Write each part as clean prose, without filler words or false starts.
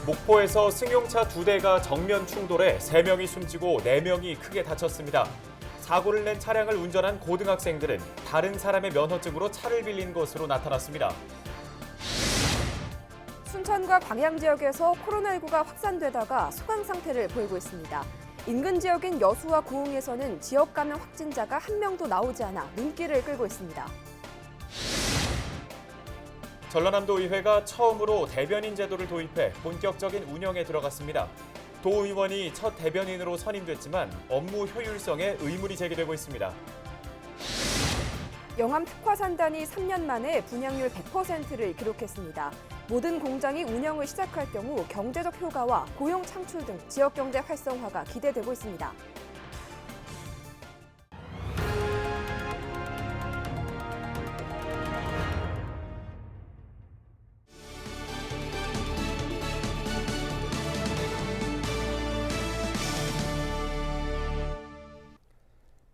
목포에서 승용차 2대가 정면 충돌해 3명이 숨지고 4명이 크게 다쳤습니다. 사고를 낸 차량을 운전한 고등학생들은 다른 사람의 면허증으로 차를 빌린 것으로 나타났습니다. 순천과 광양 지역에서 코로나19가 확산되다가 소강 상태를 보이고 있습니다. 인근 지역인 여수와 고흥에서는 지역 감염 확진자가 한 명도 나오지 않아 눈길을 끌고 있습니다. 전라남도의회가 처음으로 대변인 제도를 도입해 본격적인 운영에 들어갔습니다. 도의원이 첫 대변인으로 선임됐지만 업무 효율성에 의문이 제기되고 있습니다. 영암 특화산단이 3년 만에 분양률 100%를 기록했습니다. 모든 공장이 운영을 시작할 경우 경제적 효과와 고용 창출 등 지역 경제 활성화가 기대되고 있습니다.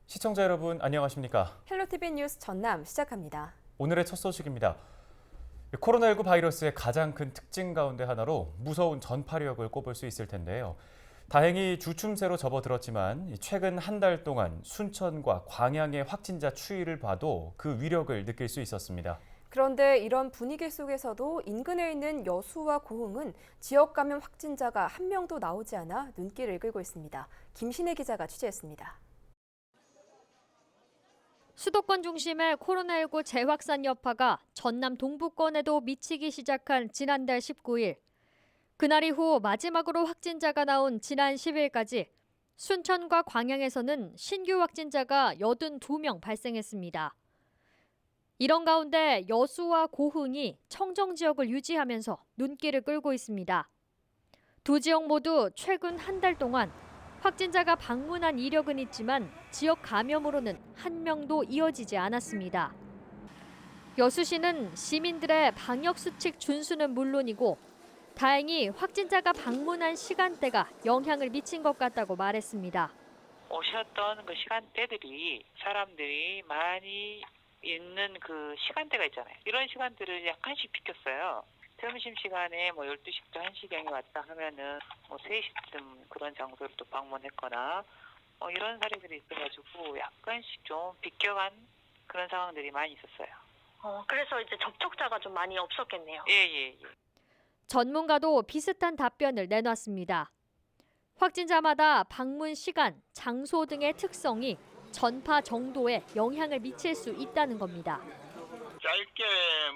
시청자 여러분 안녕하십니까? 헬로티비 뉴스 전남 시작합니다. 오늘의 첫 소식입니다. 코로나19 바이러스의 가장 큰 특징 가운데 하나로 무서운 전파력을 꼽을 수 있을 텐데요. 다행히 주춤새로 접어들었지만 최근 한 달 동안 순천과 광양의 확진자 추이를 봐도 그 위력을 느낄 수 있었습니다. 그런데 이런 분위기 속에서도 인근에 있는 여수와 고흥은 지역 감염 확진자가 한 명도 나오지 않아 눈길을 끌고 있습니다. 김신혜 기자가 취재했습니다. 수도권 중심의 코로나19 재확산 여파가 전남 동부권에도 미치기 시작한 지난달 19일. 그날 이후 마지막으로 확진자가 나온 지난 10일까지 순천과 광양에서는 신규 확진자가 82명 발생했습니다. 이런 가운데 여수와 고흥이 청정 지역을 유지하면서 눈길을 끌고 있습니다. 두 지역 모두 최근 한 달 동안 확진자가 방문한 이력은 있지만 지역 감염으로는 한 명도 이어지지 않았습니다. 여수시는 시민들의 방역수칙 준수는 물론이고 다행히 확진자가 방문한 시간대가 영향을 미친 것 같다고 말했습니다. 오셨던 그 시간대들이 사람들이 많이 있는 그 시간대가 있잖아요. 이런 시간들을 약간씩 비켰어요. 점심시간에 12시부터 1시경에 왔다 하면은 3시쯤 그런 장소를 또 방문했거나 이런 사례들이 있어가지고 약간씩 좀 비껴간 그런 상황들이 많이 있었어요. 그래서 이제 접촉자가 좀 많이 없었겠네요. 예. 전문가도 비슷한 답변을 내놨습니다. 확진자마다 방문 시간, 장소 등의 특성이 전파 정도에 영향을 미칠 수 있다는 겁니다. 짧게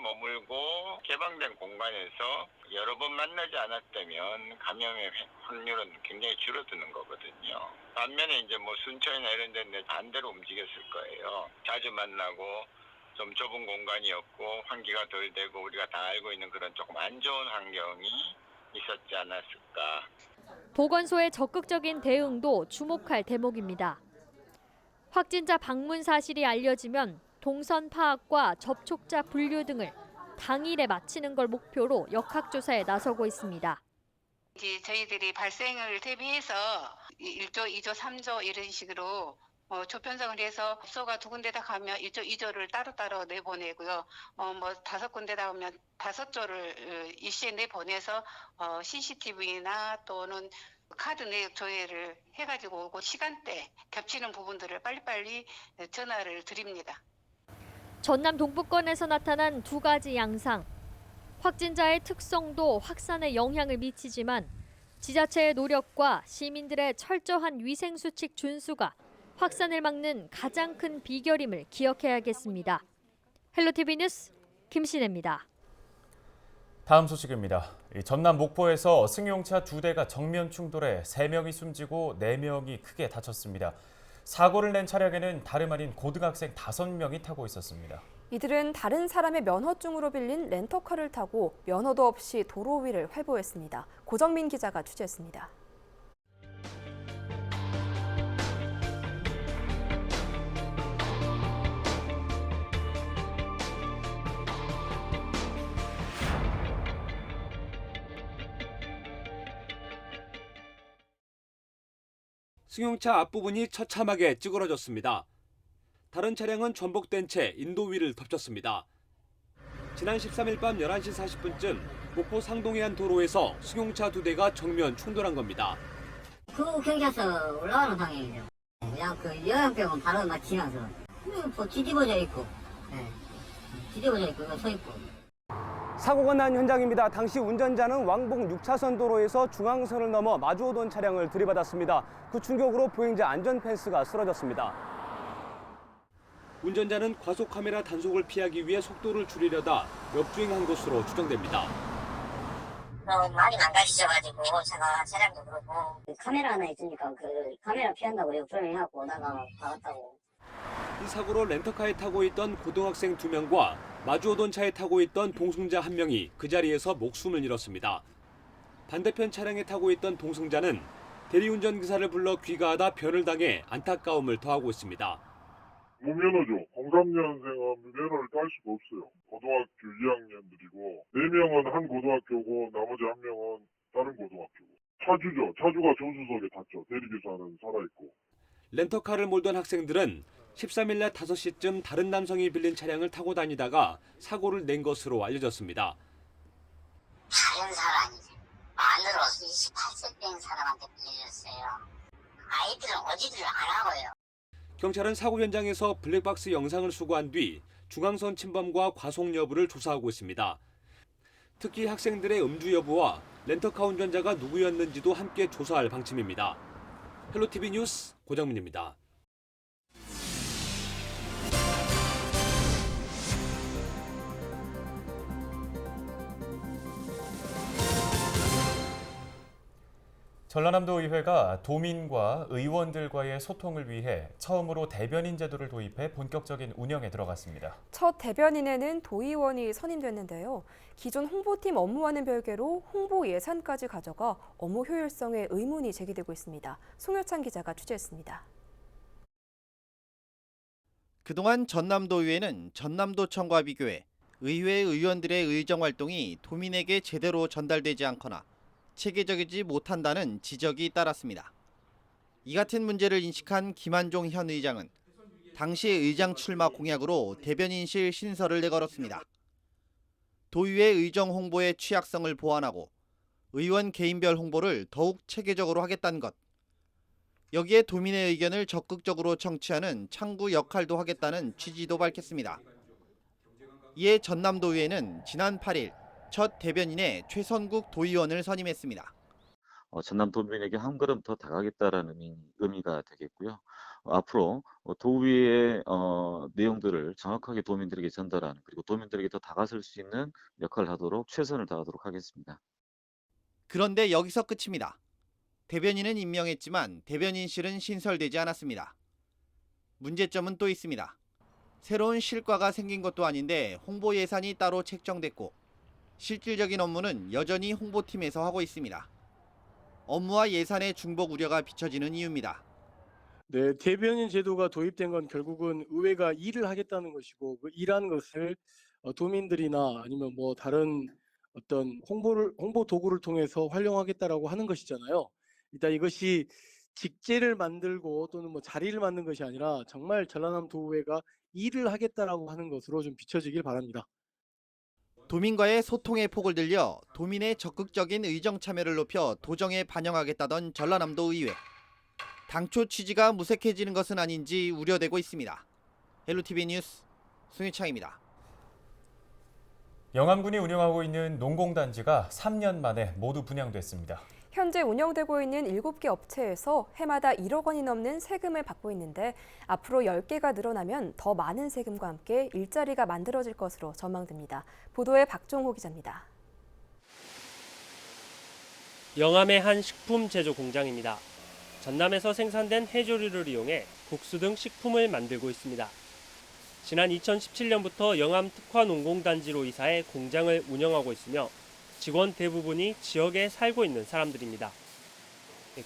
머물고 개방된 공간에서 여러 번 만나지 않았다면 감염의 확률은 굉장히 줄어드는 거거든요. 반면에 이제 순천이나 이런 데는 반대로 움직였을 거예요. 자주 만나고 좀 좁은 공간이었고 환기가 덜 되고 우리가 다 알고 있는 그런 조금 안 좋은 환경이 있었지 않았을까. 보건소의 적극적인 대응도 주목할 대목입니다. 확진자 방문 사실이 알려지면 동선 파악과 접촉자 분류 등을 당일에 마치는 걸 목표로 역학조사에 나서고 있습니다. 저희들이 발생을 대비해서 1조, 2조, 3조 이런 식으로 조편성을 해서 숙소가 2군데다 가면 1조, 2조를 따로따로 내보내고요. 5군데다 가면 5조를 일시에 내보내서 CCTV나 또는 카드 내역 조회를 해가지고 오고 시간대 겹치는 부분들을 빨리빨리 전화를 드립니다. 전남 동부권에서 나타난 두 가지 양상. 확진자의 특성도 확산에 영향을 미치지만 지자체의 노력과 시민들의 철저한 위생수칙 준수가 확산을 막는 가장 큰 비결임을 기억해야겠습니다. 헬로티비 뉴스 김신혜입니다. 다음 소식입니다. 전남 목포에서 승용차 2대가 정면 충돌해 3명이 숨지고 4명이 크게 다쳤습니다. 사고를 낸 차량에는 다름 아닌 고등학생 5명이 타고 있었습니다. 이들은 다른 사람의 면허증으로 빌린 렌터카를 타고 면허도 없이 도로 위를 활보했습니다. 고정민 기자가 취재했습니다. 승용차 앞부분이 처참하게 찌그러졌습니다. 다른 차량은 전복된 채 인도 위를 덮쳤습니다. 지난 13일 밤 11시 40분쯤 목포 상동의 한 도로에서 승용차 2대가 정면 충돌한 겁니다. 그 경찰서 올라가는 방향이죠. 그냥 그 영향병은 바로 막 지나서 뒤집어져 있고, 뒤집어져 있고 서 있고. 사고가 난 현장입니다. 당시 운전자는 왕복 6차선 도로에서 중앙선을 넘어 마주오던 차량을 들이받았습니다. 그 충격으로 보행자 안전 펜스가 쓰러졌습니다. 운전자는 과속 카메라 단속을 피하기 위해 속도를 줄이려다 역주행한 것으로 추정됩니다. 많이 망가지셔가지고 차량도 그렇고 카메라 하나 있으니까 그 카메라 피한다고 역주행해갖고 오다가 박았다고. 이 사고로 렌터카에 타고 있던 고등학생 2명과 마주오던 차에 타고 있던 동승자 1명이 그 자리에서 목숨을 잃었습니다. 반대편 차량에 타고 있던 동승자는 대리운전 기사를 불러 귀가하다 변을 당해 안타까움을 더하고 있습니다. 무면허죠. 03년생은 면허를 딸 수가 없어요. 고등학교 2학년들이고 4명은 한 고등학교고 나머지 1명은 다른 고등학교고. 차주죠. 차주가 조수석에 탔죠. 대리기사는 살아있고. 렌터카를 몰던 학생들은 13일 낮 5시쯤 다른 남성이 빌린 차량을 타고 다니다가 사고를 낸 것으로 알려졌습니다. 다른 사람이 만으로 28세 된 사람한테 빌렸어요. 아이들은 오지를 안 하고요. 경찰은 사고 현장에서 블랙박스 영상을 수거한 뒤 중앙선 침범과 과속 여부를 조사하고 있습니다. 특히 학생들의 음주 여부와 렌터카 운전자가 누구였는지도 함께 조사할 방침입니다. 헬로티비 뉴스 고정민입니다. 전라남도 의회가 도민과 의원들과의 소통을 위해 처음으로 대변인 제도를 도입해 본격적인 운영에 들어갔습니다. 첫 대변인에는 도의원이 선임됐는데요. 기존 홍보팀 업무와는 별개로 홍보 예산까지 가져가 업무 효율성에 의문이 제기되고 있습니다. 송효찬 기자가 취재했습니다. 그동안 전남도의회는 전남도청과 비교해 의회 의원들의 의정 활동이 도민에게 제대로 전달되지 않거나 체계적이지 못한다는 지적이 따랐습니다. 이 같은 문제를 인식한 김한종 현 의장은 당시 의장 출마 공약으로 대변인실 신설을 내걸었습니다. 도의회 의정 홍보의 취약성을 보완하고 의원 개인별 홍보를 더욱 체계적으로 하겠다는 것. 여기에 도민의 의견을 적극적으로 청취하는 창구 역할도 하겠다는 취지도 밝혔습니다. 이에 전남도의회는 지난 8일 첫 대변인에 최선국 도의원을 선임했습니다. 전남도민에게 한 걸음 더 다가가겠다라는 의미가 되겠고요. 앞으로 도의회의 내용들을 정확하게 도민들에게 전달하는 그리고 도민들에게 더 다가설 수 있는 역할을 하도록 최선을 다하도록 하겠습니다. 그런데 여기서 끝입니다. 대변인은 임명했지만 대변인실은 신설되지 않았습니다. 문제점은 또 있습니다. 새로운 실과가 생긴 것도 아닌데 홍보 예산이 따로 책정됐고 실질적인 업무는 여전히 홍보팀에서 하고 있습니다. 업무와 예산의 중복 우려가 비춰지는 이유입니다. 네, 대변인 제도가 도입된 건 결국은 의회가 일을 하겠다는 것이고 그 일하는 것을 도민들이나 아니면 뭐 다른 어떤 홍보 도구를 통해서 활용하겠다라고 하는 것이잖아요. 일단 이것이 직제를 만들고 또는 뭐 자리를 만든 것이 아니라 정말 전라남 도의회가 일을 하겠다라고 하는 것으로 좀 비춰지길 바랍니다. 도민과의 소통의 폭을 늘려 도민의 적극적인 의정 참여를 높여 도정에 반영하겠다던 전라남도 의회. 당초 취지가 무색해지는 것은 아닌지 우려되고 있습니다. 헬로티비 뉴스 송유창입니다. 영암군이 운영하고 있는 농공단지가 3년 만에 모두 분양됐습니다. 현재 운영되고 있는 7개 업체에서 해마다 1억 원이 넘는 세금을 받고 있는데 앞으로 10개가 늘어나면 더 많은 세금과 함께 일자리가 만들어질 것으로 전망됩니다. 보도에 박종호 기자입니다. 영암의 한 식품 제조 공장입니다. 전남에서 생산된 해조류를 이용해 국수 등 식품을 만들고 있습니다. 지난 2017년부터 영암 특화 농공단지로 이사해 공장을 운영하고 있으며 직원 대부분이 지역에 살고 있는 사람들입니다.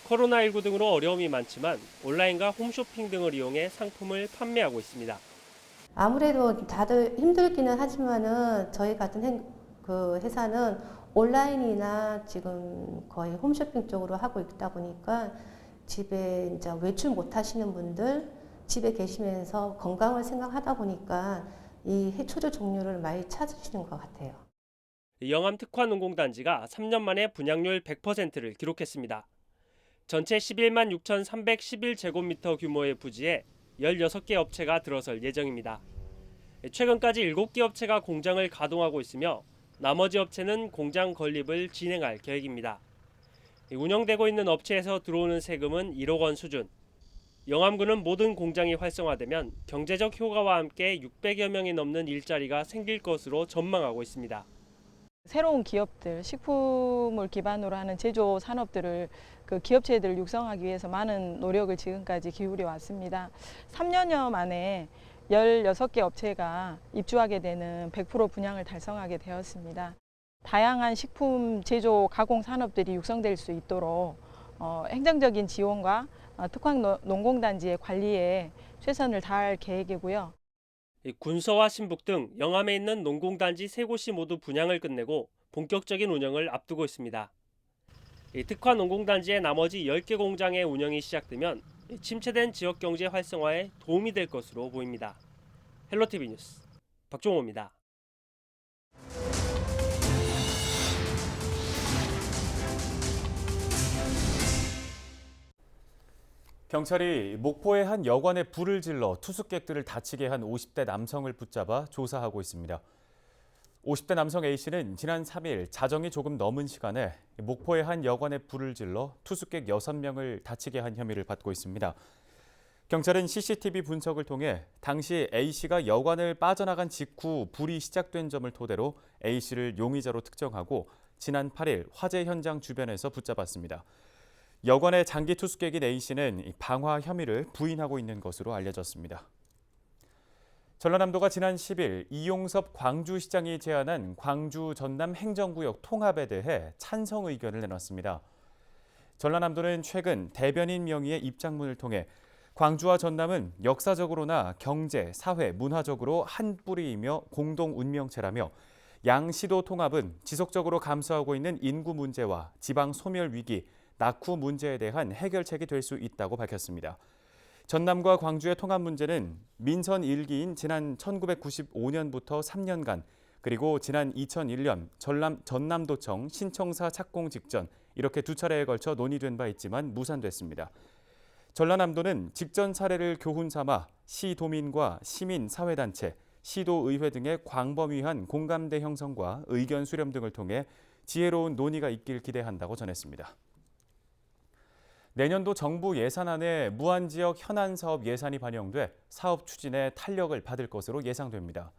코로나19 등으로 어려움이 많지만 온라인과 홈쇼핑 등을 이용해 상품을 판매하고 있습니다. 아무래도 다들 힘들기는 하지만은 저희 같은 회사는 온라인이나 지금 거의 홈쇼핑 쪽으로 하고 있다 보니까 집에 이제 외출 못 하시는 분들 집에 계시면서 건강을 생각하다 보니까 이 해초류 종류를 많이 찾으시는 것 같아요. 영암 특화농공단지가 3년 만에 분양률 100%를 기록했습니다. 전체 11만 6,311제곱미터 규모의 부지에 16개 업체가 들어설 예정입니다. 최근까지 7개 업체가 공장을 가동하고 있으며 나머지 업체는 공장 건립을 진행할 계획입니다. 운영되고 있는 업체에서 들어오는 세금은 1억 원 수준. 영암군은 모든 공장이 활성화되면 경제적 효과와 함께 600여 명이 넘는 일자리가 생길 것으로 전망하고 있습니다. 새로운 기업들, 식품을 기반으로 하는 제조 산업들을 그 기업체들을 육성하기 위해서 많은 노력을 지금까지 기울여 왔습니다. 3년여 만에 16개 업체가 입주하게 되는 100% 분양을 달성하게 되었습니다. 다양한 식품 제조 가공 산업들이 육성될 수 있도록 행정적인 지원과 특화농공단지의 관리에 최선을 다할 계획이고요. 군서와 신북 등 영암에 있는 농공단지 3곳이 모두 분양을 끝내고 본격적인 운영을 앞두고 있습니다. 특화농공단지의 나머지 10개 공장의 운영이 시작되면 침체된 지역경제 활성화에 도움이 될 것으로 보입니다. 헬로티비 뉴스 박종호입니다. 경찰이 목포의 한 여관에 불을 질러 투숙객들을 다치게 한 50대 남성을 붙잡아 조사하고 있습니다. 50대 남성 A씨는 지난 3일 자정이 조금 넘은 시간에 목포의 한 여관에 불을 질러 투숙객 6명을 다치게 한 혐의를 받고 있습니다. 경찰은 CCTV 분석을 통해 당시 A씨가 여관을 빠져나간 직후 불이 시작된 점을 토대로 A씨를 용의자로 특정하고 지난 8일 화재 현장 주변에서 붙잡았습니다. 여관의 장기 투숙객인 A씨는 방화 혐의를 부인하고 있는 것으로 알려졌습니다. 전라남도가 지난 10일 이용섭 광주시장이 제안한 광주 전남 행정구역 통합에 대해 찬성 의견을 내놨습니다. 전라남도는 최근 대변인 명의의 입장문을 통해 광주와 전남은 역사적으로나 경제, 사회, 문화적으로 한 뿌리이며 공동 운명체라며 양시도 통합은 지속적으로 감수하고 있는 인구 문제와 지방 소멸 위기, 낙후 문제에 대한 해결책이 될 수 있다고 밝혔습니다. 전남과 광주의 통합 문제는 민선 1기인 지난 1995년부터 3년간 그리고 지난 2001년 전남도청 신청사 착공 직전 이렇게 두 차례에 걸쳐 논의된 바 있지만 무산됐습니다. 전라남도는 직전 사례를 교훈 삼아 시도민과 시민 사회단체, 시도의회 등의 광범위한 공감대 형성과 의견 수렴 등을 통해 지혜로운 논의가 있길 기대한다고 전했습니다. 내년도 정부 예산안에 무한지역 현안사업 예산이 반영돼 사업 추진에 탄력을 받을 것으로 예상됩니다.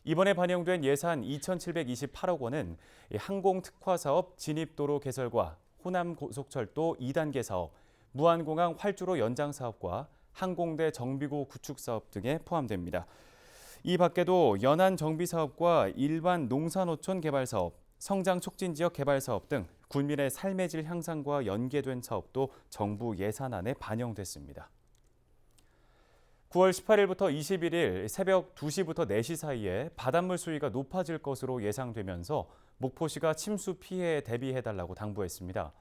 이번에 반영된 예산 2,728억 원은 항공특화사업 진입도로 개설과 호남고속철도 2단계 사업, 무안공항 활주로 연장 사업과 항공대 정비구 구축 사업 등에 포함됩니다. 이 밖에도 연안 정비 사업과 일반 농산어촌 개발 사업, 성장 촉진 지역 개발 사업 등 군민의 삶의 질 향상과 연계된 사업도 정부 예산안에 반영됐습니다. 9월 18일부터 21일 새벽 2시부터 4시 사이에 바닷물 수위가 높아질 것으로 예상되면서 목포시가 침수 피해에 대비해달라고 당부했습니다.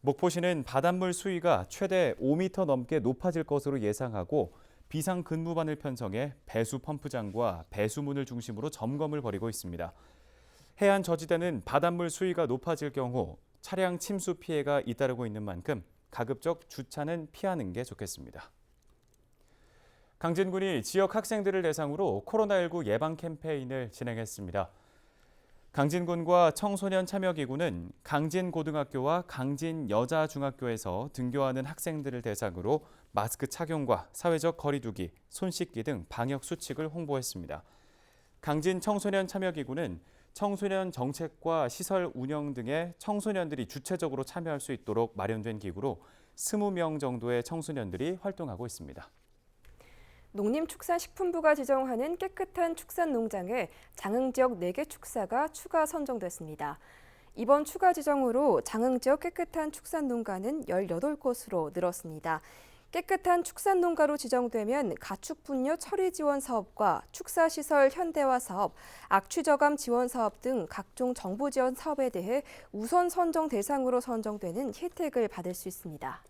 목포시는 바닷물 수위가 최대 5m 넘게 높아질 것으로 예상하고 비상근무반을 편성해 배수 펌프장과 배수문을 중심으로 점검을 벌이고 있습니다. 해안 저지대는 바닷물 수위가 높아질 경우 차량 침수 피해가 잇따르고 있는 만큼 가급적 주차는 피하는 게 좋겠습니다. 강진군이 지역 학생들을 대상으로 코로나19 예방 캠페인을 진행했습니다. 강진군과 청소년 참여기구는 강진고등학교와 강진여자중학교에서 등교하는 학생들을 대상으로 마스크 착용과 사회적 거리 두기, 손 씻기 등 방역 수칙을 홍보했습니다. 강진 청소년 참여기구는 청소년 정책과 시설 운영 등에 청소년들이 주체적으로 참여할 수 있도록 마련된 기구로 20명 정도의 청소년들이 활동하고 있습니다. 농림축산식품부가 지정하는 깨끗한 축산 농장에 장흥지역 4개 축사가 추가 선정됐습니다. 이번 추가 지정으로 장흥지역 깨끗한 축산 농가는 18곳으로 늘었습니다. 깨끗한 축산 농가로 지정되면 가축 분뇨 처리 지원 사업과 축사시설 현대화 사업, 악취 저감 지원 사업 등 각종 정부 지원 사업에 대해 우선 선정 대상으로 선정되는 혜택을 받을 수 있습니다.